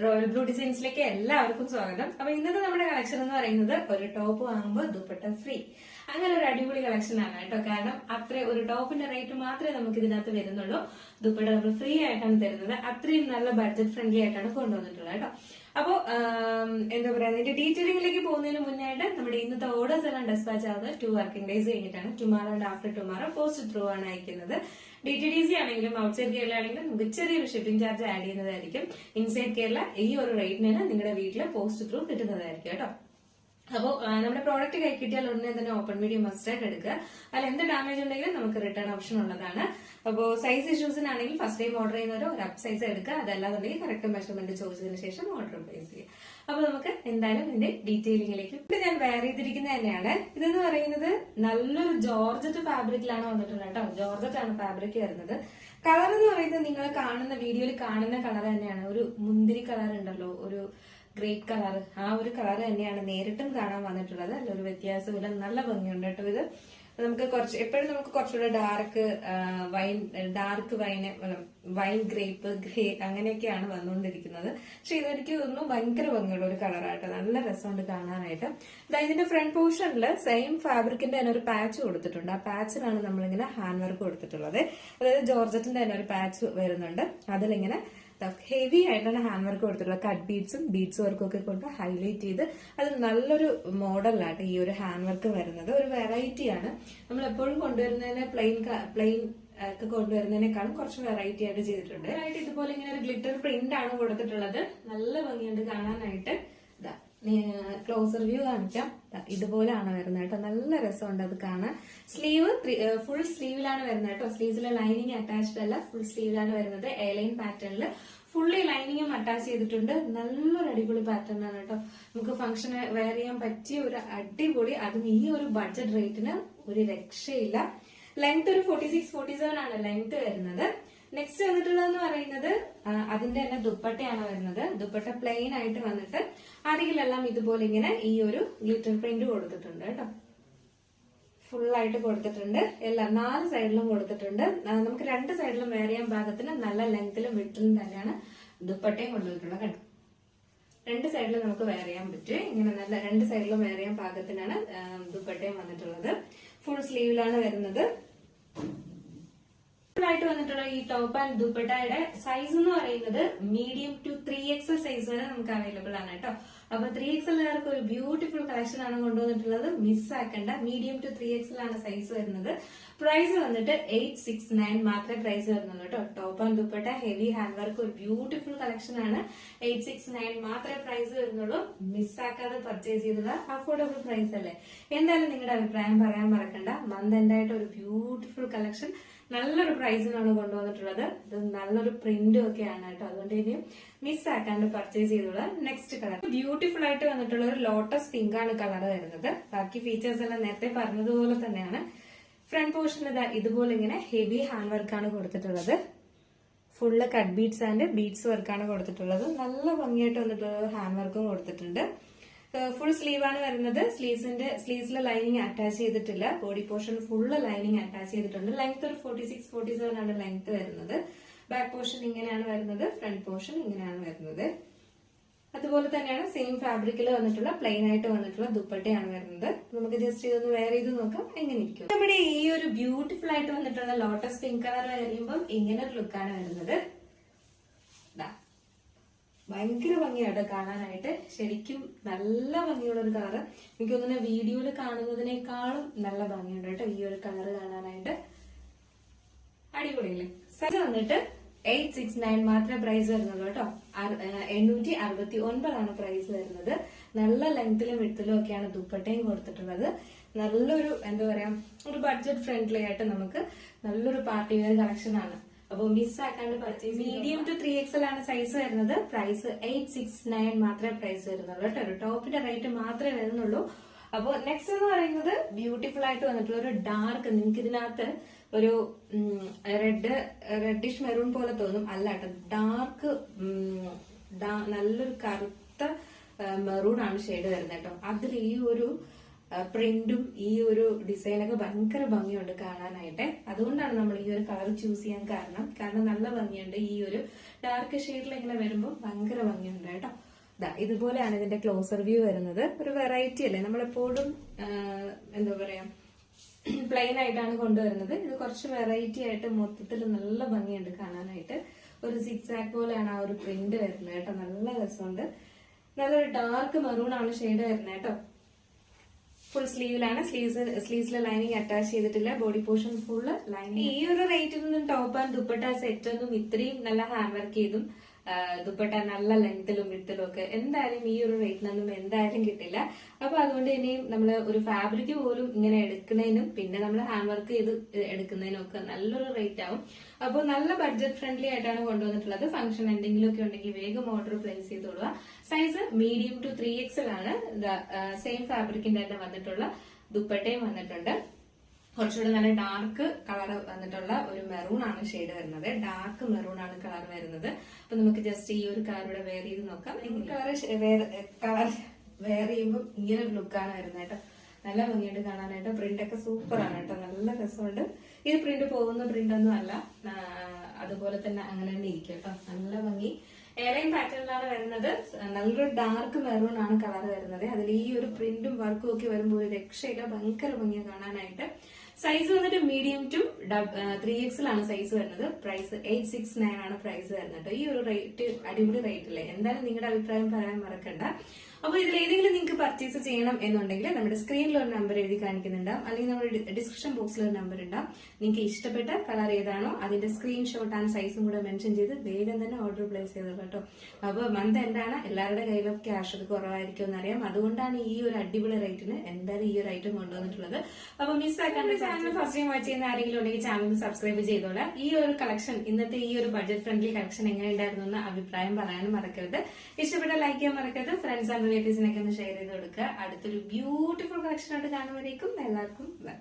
Royal blue ഡിസൈൻസിലേക്ക് എല്ലാവർക്കും സ്വാഗതം. അപ്പൊ ഇന്നത്തെ നമ്മുടെ കളക്ഷൻ എന്ന് പറയുന്നത് ഒരു ടോപ്പ് വാങ്ങുമ്പോൾ ദുപ്പട്ട ഫ്രീ, അങ്ങനെ ഒരു അടിപൊളി കളക്ഷൻ ആണ് കേട്ടോ. കാരണം അത്ര ഒരു ടോപ്പിന്റെ റേറ്റ് മാത്രമേ നമുക്ക് ഇതിനകത്ത് വരുന്നുള്ളൂ. ദുപ്പട്ട നമ്മൾ ഫ്രീ ആയിട്ടാണ് തരുന്നത്. അത്രയും നല്ല ബഡ്ജറ്റ് ഫ്രണ്ട്ലി ആയിട്ടാണ് കൊണ്ടുവന്നിട്ടുള്ളത് കേട്ടോ. അപ്പോ എന്താ പറയാ, ഇതിന്റെ ഡീറ്റെയിലിംഗിലേക്ക് പോകുന്നതിന് മുന്നായിട്ട് നമ്മുടെ ഇന്നത്തെ ഓർഡേഴ്സ് എല്ലാം ഡെസ്പാച്ച് ആവുന്നത് 2 വർക്കിംഗ് ഡേയ്സ് കഴിഞ്ഞിട്ടാണ്. Tomorrow and after tomorrow post through ആണ് അയക്കുന്നത്. DTDC ആണെങ്കിലും ഔട്ട്സൈഡ് കേരള ആണെങ്കിലും നമുക്ക് ചെറിയൊരു ഷിപ്പിംഗ് ചാർജ് ആഡ് ചെയ്യുന്നതായിരിക്കും. ഇൻസൈഡ് കേരള ഈ ഒരു റേറ്റിനാണ് നിങ്ങളുടെ വീട്ടിൽ പോസ്റ്റ് ത്രൂ കിട്ടുന്നതായിരിക്കും കേട്ടോ. അപ്പോൾ നമ്മുടെ പ്രോഡക്റ്റ് കൈ കിട്ടിയാൽ ഉടനെ തന്നെ ഓപ്പൺ മീഡിയം മസ്റ്റായിട്ട് എടുക്കുക. അതിൽ എന്ത് ഡാമേജ് ഉണ്ടെങ്കിലും നമുക്ക് റിട്ടേൺ ഓപ്ഷൻ ഉള്ളതാണ്. അപ്പോൾ സൈസ് ഇഷ്യൂസിനാണെങ്കിൽ ഫസ്റ്റ് ടൈം ഓർഡർ ചെയ്യുന്നവരോ ഒരു അപ്പ് സൈസ് എടുക്കുക. അതല്ലാന്നുണ്ടെങ്കിൽ കറക്റ്റ് മെഷർമെന്റ് ചോദിച്ചതിന് ശേഷം ഓർഡർ പ്ലേസ് ചെയ്യുക. അപ്പൊ നമുക്ക് എന്തായാലും ഇതിന്റെ ഡീറ്റെയിലിംഗിലേക്ക് ഞാൻ വെയർ ചെയ്തിരിക്കുന്നത് തന്നെയാണ്. ഇതെന്ന് പറയുന്നത് നല്ലൊരു ജോർജറ്റ് ഫാബ്രിക്കിലാണ് വന്നിട്ടുള്ളത് കേട്ടോ. ജോർജറ്റ് ആണ് ഫാബ്രിക് വരുന്നത്. കളർ എന്ന് പറയുന്നത് നിങ്ങൾ കാണുന്ന വീഡിയോയിൽ കാണുന്ന കളർ തന്നെയാണ്. ഒരു മുന്തിരി കളർ ഉണ്ടല്ലോ, ഒരു ഗ്രേപ്പ് കളർ, ആ ഒരു കളർ തന്നെയാണ് നേരിട്ടും കാണാൻ വന്നിട്ടുള്ളത്. അല്ല ഒരു വ്യത്യാസമില്ല, നല്ല ഭംഗിയുണ്ട് കേട്ടോ. ഇത് നമുക്ക് എപ്പോഴും നമുക്ക് കുറച്ചുകൂടെ ഡാർക്ക് വൈൻ ഗ്രേപ്പ് ഗ്രേ അങ്ങനെയൊക്കെയാണ് വന്നുകൊണ്ടിരിക്കുന്നത്. പക്ഷെ ഇതെനിക്ക് തോന്നുന്നു ഭയങ്കര ഭംഗിയുള്ള ഒരു കളറായിട്ട് നല്ല രസമുണ്ട് കാണാനായിട്ട്. ഇതിന്റെ ഫ്രണ്ട് പോർഷനിൽ സെയിം ഫാബ്രിക്കിന്റെ തന്നെ ഒരു പാച്ച് കൊടുത്തിട്ടുണ്ട്. ആ പാച്ചിലാണ് നമ്മളിങ്ങനെ ഹാൻഡ് വർക്ക് കൊടുത്തിട്ടുള്ളത്. അതായത് ജോർജറ്റിന്റെ തന്നെ ഒരു പാച്ച് വരുന്നുണ്ട്. അതിലിങ്ങനെ ഹെവി ആയിട്ടാണ് ഹാൻഡ് വർക്ക് കൊടുത്തിട്ടുള്ളത്. കട്ട് ബീഡ്സ് വർക്കും ഒക്കെ കൊണ്ട് ഹൈലൈറ്റ് ചെയ്ത് അത് നല്ലൊരു മോഡലാണ് ഈ ഒരു ഹാൻഡ് വർക്ക് വരുന്നത്. ഒരു വെറൈറ്റിയാണ്. നമ്മൾ എപ്പോഴും കൊണ്ടുവരുന്നതിന് പ്ലെയിൻ ഒക്കെ കൊണ്ടുവരുന്നതിനേക്കാളും കുറച്ച് വെറൈറ്റി ആയിട്ട് ചെയ്തിട്ടുണ്ട്. ആയിട്ട് ഇതുപോലെ ഇങ്ങനെ ഒരു ഗ്ലിറ്റർ പ്രിന്റ് ആണ് കൊടുത്തിട്ടുള്ളത്. നല്ല ഭംഗിയുണ്ട് കാണാനായിട്ട്. ക്ലോസർ വ്യൂ കാണിക്കാം. ഇതുപോലെയാണ് വരുന്നത് കേട്ടോ. നല്ല രസമുണ്ട് അത് കാണാൻ. സ്ലീവ് ഫുൾ സ്ലീവിലാണ് വരുന്നത് കേട്ടോ. സ്ലീവ്സിലെ ലൈനിങ് അറ്റാച്ച്ഡ് അല്ല, ഫുൾ സ്ലീവിലാണ് വരുന്നത്. എയർലൈൻ പാറ്റേണിൽ ഫുള്ളി ലൈനിങ്ങും അറ്റാച്ച് ചെയ്തിട്ടുണ്ട്. നല്ലൊരു അടിപൊളി പാറ്റേൺ ആണ് കേട്ടോ. നമുക്ക് ഫംഗ്ഷന് വെയർ ചെയ്യാൻ പറ്റിയ ഒരു അടിപൊളി, അതും ഈ ഒരു ബഡ്ജറ്റ് റേറ്റിന് ഒരു രക്ഷയില്ല. ലെങ്ത് ഒരു 46-47 ആണ് ലെങ്ത് വരുന്നത്. നെക്സ്റ്റ് വന്നിട്ടുള്ളതെന്ന് പറയുന്നത് അതിന്റെ തന്നെ ദുപ്പട്ടയാണ് വരുന്നത്. ദുപ്പട്ട പ്ലെയിൻ ആയിട്ട് വന്നിട്ട് അരികിലെല്ലാം ഇതുപോലെ ഇങ്ങനെ ഈ ഒരു ഗ്ലിറ്റർ പ്രിന്റ് കൊടുത്തിട്ടുണ്ട് കേട്ടോ. ഫുള്ളായിട്ട് കൊടുത്തിട്ടുണ്ട്. എല്ലാം 4 സൈഡിലും കൊടുത്തിട്ടുണ്ട്. നമുക്ക് 2 സൈഡിലും വെയർ ചെയ്യാൻ പാകത്തിന് നല്ല ലെങ്തിലും വിട്ടിലും തന്നെയാണ് ദുപ്പട്ടയും കൊണ്ടുവന്നിട്ടുള്ളത് കേട്ടോ. 2 സൈഡിലും നമുക്ക് വെയർ ചെയ്യാൻ പറ്റും. ഇങ്ങനെ നല്ല 2 സൈഡിലും വെയർ ചെയ്യാൻ പാകത്തിനാണ് ദുപ്പട്ടയും വന്നിട്ടുള്ളത്. ഫുൾ സ്ലീവിലാണ് വരുന്നത്. ആയിട്ട് വന്നിട്ടുള്ള ഈ ടോപ്പ് ആൻഡ് ദുപ്പട്ടയുടെ സൈസ് എന്ന് പറയുന്നത് മീഡിയം ടു 3XL സൈസ് വരെ നമുക്ക് അവൈലബിൾ ആണ് കേട്ടോ. അപ്പൊ 3XLകാർക്ക് ഒരു ബ്യൂട്ടിഫുൾ കളക്ഷൻ ആണ് കൊണ്ടുവന്നിട്ടുള്ളത്. മിസ്സാക്കണ്ട. മീഡിയം ടു 3XL ആണ് സൈസ് വരുന്നത്. പ്രൈസ് വന്നിട്ട് 869 മാത്രമേ പ്രൈസ് വരുന്നുള്ളൂ കേട്ടോ. Top and dupatta heavy hand work ഒരു ബ്യൂട്ടിഫുൾ കളക്ഷൻ ആണ്. 869 മാത്രമേ പ്രൈസ് വരുന്നുള്ളൂ. മിസ്സാക്കാതെ പർച്ചേസ് ചെയ്തത് അഫോർഡബിൾ പ്രൈസ് അല്ലേ. എന്തായാലും നിങ്ങളുടെ അഭിപ്രായം പറയാൻ മറക്കണ്ട. മന്ത് എൻഡായിട്ട് ഒരു ബ്യൂട്ടിഫുൾ കളക്ഷൻ നല്ലൊരു പ്രൈസിനാണ് കൊണ്ടുവന്നിട്ടുള്ളത്. ഇത് നല്ലൊരു പ്രിന്റും ഒക്കെയാണ് കേട്ടോ. അതുകൊണ്ട് ഇനിയും മിസ്സാക്കാണ്ട് പർച്ചേസ് ചെയ്തോളൂ. നെക്സ്റ്റ് കളർ ബ്യൂട്ടിഫുൾ ആയിട്ട് വന്നിട്ടുള്ള ഒരു ലോട്ടസ് പിങ്ക് ആണ് കളർ വരുന്നത്. ബാക്കി ഫീച്ചേഴ്സ് എല്ലാം നേരത്തെ പറഞ്ഞതുപോലെ തന്നെയാണ്. ഫ്രണ്ട് പോർഷൻ ഇതുപോലെ ഇങ്ങനെ ഹെവി ഹാൻഡ് വർക്കാണ് കൊടുത്തിട്ടുള്ളത്. Full cut beads and beads വർക്കാണ് കൊടുത്തിട്ടുള്ളത്. നല്ല ഭംഗിയായിട്ട് വന്നിട്ടുള്ള ഹാൻഡ് വർക്കും കൊടുത്തിട്ടുണ്ട്. ഫുൾ സ്ലീവ് ആണ് വരുന്നത്. സ്ലീവ്സിലെ ലൈനിങ് അറ്റാച്ച് ചെയ്തിട്ടില്ല. Body portion full lining attach ചെയ്തിട്ടുണ്ട്. ലെങ്ത് ഒരു 46-47 ആണ് ലെങ്ത് വരുന്നത്. ബാക്ക് പോർഷൻ ഇങ്ങനെയാണ് വരുന്നത്. ഫ്രണ്ട് പോർഷൻ ഇങ്ങനെയാണ് വരുന്നത്. അതുപോലെ തന്നെയാണ് സെയിം ഫാബ്രിക്കിൽ വന്നിട്ടുള്ള പ്ലെയിൻ ആയിട്ട് വന്നിട്ടുള്ള ദുപ്പട്ടയാണ് വരുന്നത്. നമുക്ക് ജസ്റ്റ് ഇതൊന്ന് വെയർ ചെയ്ത് നോക്കാം എങ്ങനെ ഇരിക്കും. നമ്മുടെ ഈ ഒരു ബ്യൂട്ടിഫുൾ ആയിട്ട് വന്നിട്ടുള്ള ലോട്ടസ് പിങ്ക് കളർ കഴിയുമ്പോൾ ഇങ്ങനെ ഒരു ലുക്കാണ് വരുന്നത്. ഭയങ്കര ഭംഗിയായിട്ട് കാണാനായിട്ട്. ശരിക്കും നല്ല ഭംഗിയുള്ള ഒരു കളറ്. എനിക്ക് തോന്നുന്നു വീഡിയോയിൽ കാണുന്നതിനേക്കാളും നല്ല ഭംഗിയുണ്ട് കേട്ടോ ഈ ഒരു കളർ കാണാനായിട്ട്. അടിപൊളിയല്ലേ. സൈസ് വന്നിട്ട് 869 മാത്രമേ പ്രൈസ് വരുന്നുള്ളൂ കേട്ടോ. 869 ആണ് പ്രൈസ് വരുന്നത്. നല്ല ലെങ്തിലും വിഡ്ത്തിലും ഒക്കെയാണ് ദുപ്പട്ടയും കൊടുത്തിട്ടുള്ളത്. നല്ലൊരു എന്താ പറയാ, ഒരു ബഡ്ജറ്റ് ഫ്രണ്ട്ലി ആയിട്ട് നമുക്ക് നല്ലൊരു പാർട്ടി വെയർ കളക്ഷൻ ആണ്. അപ്പൊ മിസ്സാക്കാണ്ട് പർച്ചേസ്. മീഡിയം ടു 3XL ആണ് സൈസ് വരുന്നത്. പ്രൈസ് 869 മാത്രമേ പ്രൈസ് വരുന്നുള്ളൂ കേട്ടോ. ഒരു ടോപ്പിന്റെ റേറ്റ് മാത്രമേ വരുന്നുള്ളൂ. അപ്പൊ നെക്സ്റ്റ് എന്ന് പറയുന്നത് ബ്യൂട്ടിഫുൾ ആയിട്ട് വന്നിട്ടുള്ള ഒരു ഡാർക്ക്, നിങ്ങൾക്ക് ഇതിനകത്ത് ഒരു റെഡിഷ് മെറൂൺ പോലെ തോന്നും. അല്ല കേട്ടോ, ഡാർക്ക് നല്ലൊരു കറുത്ത മെറൂൺ ആണ് ഷെയ്ഡ് വരുന്നത് കേട്ടോ. അതിൽ ഈ ഒരു പ്രിന്റും ഈ ഒരു ഡിസൈനൊക്കെ ഭയങ്കര ഭംഗിയുണ്ട് കാണാനായിട്ട്. അതുകൊണ്ടാണ് നമ്മൾ ഈ ഒരു കളർ ചൂസ് ചെയ്യാൻ കാരണം നല്ല ഭംഗിയുണ്ട്. ഈ ഒരു ഡാർക്ക് ഷെയ്ഡിൽ ഇങ്ങനെ വരുമ്പോൾ ഭയങ്കര ഭംഗിയുണ്ട് കേട്ടോ. ഇതുപോലെയാണ് ഇതിന്റെ ക്ലോസർ വ്യൂ വരുന്നത്. ഒരു വെറൈറ്റി അല്ലേ, നമ്മളെപ്പോഴും എന്താ പറയാ പ്ലെയിൻ ആയിട്ടാണ് കൊണ്ടുവരുന്നത്. ഇത് കുറച്ച് വെറൈറ്റി ആയിട്ട് മൊത്തത്തിൽ നല്ല ഭംഗിയുണ്ട് കാണാനായിട്ട്. ഒരു സിക്സാക്ക് പോലെയാണ് ആ ഒരു പ്രിന്റ് വരുന്നത് കേട്ടോ. നല്ല രസമുണ്ട്. നല്ലൊരു ഡാർക്ക് മെറൂൺ ആണ് ഷെയ്ഡ് വരുന്നത് കേട്ടോ. ഫുൾ സ്ലീവിലാണ്. സ്ലീവ്സിലെ ലൈനിങ് അറ്റാച്ച് ചെയ്തിട്ടില്ല. Body portion full lining. ഈ ഒരു റേറ്റിൽ നിന്നും ടോപ്പ് ആൻഡ് ദുപ്പട്ട സെറ്റ് ഒന്നും ഇത്രയും നല്ല ഹാൻഡ് വർക്ക് ചെയ്തും ദുപ്പട്ട നല്ല ലെങ്ത്തിലും വിട്ടിലും ഒക്കെ എന്തായാലും ഈ ഒരു റേറ്റിനൊന്നും എന്തായാലും കിട്ടില്ല. അപ്പൊ അതുകൊണ്ട് ഇനിയും നമ്മൾ ഒരു ഫാബ്രിക് പോലും ഇങ്ങനെ എടുക്കുന്നതിനും പിന്നെ നമ്മൾ ഹാൻഡ് വർക്ക് ചെയ്ത് എടുക്കുന്നതിനും ഒക്കെ നല്ലൊരു റേറ്റ് ആവും. അപ്പോൾ നല്ല ബഡ്ജറ്റ് ഫ്രണ്ട്ലി ആയിട്ടാണ് കൊണ്ടുവന്നിട്ടുള്ളത്. ഫംഗ്ഷൻ എന്തെങ്കിലും ഒക്കെ ഉണ്ടെങ്കിൽ വേഗം ഓർഡർ പ്ലേസ് ചെയ്തോളുക. സൈസ് മീഡിയം ടു 3XL ആണ്. സെയിം ഫാബ്രിക്കിന്റെ തന്നെ വന്നിട്ടുള്ള ദുപ്പട്ടയും വന്നിട്ടുണ്ട്. കുറച്ചുകൂടെ നല്ല ഡാർക്ക് കളർ വന്നിട്ടുള്ള ഒരു മെറൂൺ ആണ് ഷെയ്ഡ് വരുന്നത്. ഡാർക്ക് മെറൂൺ ആണ് കളർ വരുന്നത്. അപ്പൊ നമുക്ക് ജസ്റ്റ് ഈ ഒരു കളർ ഇവിടെ വെയർ ചെയ്ത് നോക്കാം. കളർ വെയർ ചെയ്യുമ്പോൾ ഇങ്ങനെ ഒരു ലുക്കാണ് വരുന്നത് കേട്ടോ. നല്ല ഭംഗിയുണ്ട് കാണാനായിട്ട്. പ്രിന്റ് ഒക്കെ സൂപ്പർ ആണ് കേട്ടോ. നല്ല രസമുണ്ട്. ഇത് പ്രിന്റ് പോകുന്ന പ്രിന്റ് ഒന്നും അല്ല, അതുപോലെ തന്നെ അങ്ങനെ തന്നെ ഇരിക്കും കേട്ടോ. നല്ല ഭംഗി. എയർലൈൻ പാറ്റേണിലാണ് വരുന്നത്. നല്ലൊരു ഡാർക്ക് മെറൂൺ ആണ് കളർ വരുന്നത്. അതിൽ ഈ ഒരു പ്രിന്റും വർക്കും ഒക്കെ വരുമ്പോൾ ഒരു രക്ഷയില്ല. ഭയങ്കര ഭംഗിയാണ് കാണാനായിട്ട്. സൈസ് വന്നിട്ട് മീഡിയം ടു 3XL ആണ് സൈസ് വരുന്നത്. പ്രൈസ് 869 ആണ് പ്രൈസ് വരുന്നത്. ഈ ഒരു റേറ്റ് അടിപൊളി റേറ്റ് അല്ലേ? എന്തായാലും നിങ്ങളുടെ അഭിപ്രായം പറയാൻ മറക്കണ്ട. അപ്പൊ ഇതിൽ ഏതെങ്കിലും നിങ്ങൾക്ക് പർച്ചേസ് ചെയ്യണം എന്നുണ്ടെങ്കിൽ നമ്മുടെ സ്ക്രീനിൽ ഒരു നമ്പർ എഴുതി കാണിക്കുന്നുണ്ടാവും, അല്ലെങ്കിൽ നമ്മുടെ ഡിസ്ക്രിപ്ഷൻ ബോക്സിൽ ഒരു നമ്പർ ഉണ്ടാവും. നിങ്ങൾക്ക് ഇഷ്ടപ്പെട്ട കളർ ഏതാണോ അതിന്റെ സ്ക്രീൻഷോട്ട് ആൻഡ് സൈസും കൂടെ മെൻഷൻ ചെയ്ത് വേഗം തന്നെ ഓർഡർ പ്ലേസ് ചെയ്തോളൂ കേട്ടോ. അപ്പൊ മന്ത് എന്താണ് എല്ലാവരുടെ കയ്യിലും ക്യാഷ് ഒക്കെ കുറവായിരിക്കും എന്നറിയാം. അതുകൊണ്ടാണ് ഈ ഒരു അടിപൊളി റേറ്റിന് എന്തായാലും ഈ ഒരു ഐറ്റം കൊണ്ടുവന്നിട്ടുള്ളത്. അപ്പൊ മിസ്സാക്കാണ്ട് ചാനൽ ഫസ്റ്റ് ടൈം വാച്ച് ചെയ്യുന്ന ആരെങ്കിലും ഉണ്ടെങ്കിൽ ചാനൽ സബ്സ്ക്രൈബ് ചെയ്തോളാം. ഈ ഒരു കളക്ഷൻ, ഇന്നത്തെ ഈ ഒരു ബഡ്ജറ്റ് ഫ്രണ്ട്ലി കളക്ഷൻ എങ്ങനെ ഉണ്ടായിരുന്നു എന്ന് അഭിപ്രായം പറയാനും മറക്കരുത്. ഇഷ്ടപ്പെട്ട ലൈക്ക് ചെയ്യാൻ മറക്കരുത്. ഫ്രണ്ട്സ് ആൻഡ് റിലേറ്റീവ്സിനൊക്കെ ഒന്ന് ഷെയർ ചെയ്ത് കൊടുക്കുക. അടുത്തൊരു ബ്യൂട്ടിഫുൾ കളക്ഷൻ ആയിട്ട് കാണുമ്പോഴേക്കും എല്ലാവർക്കും ബൈ.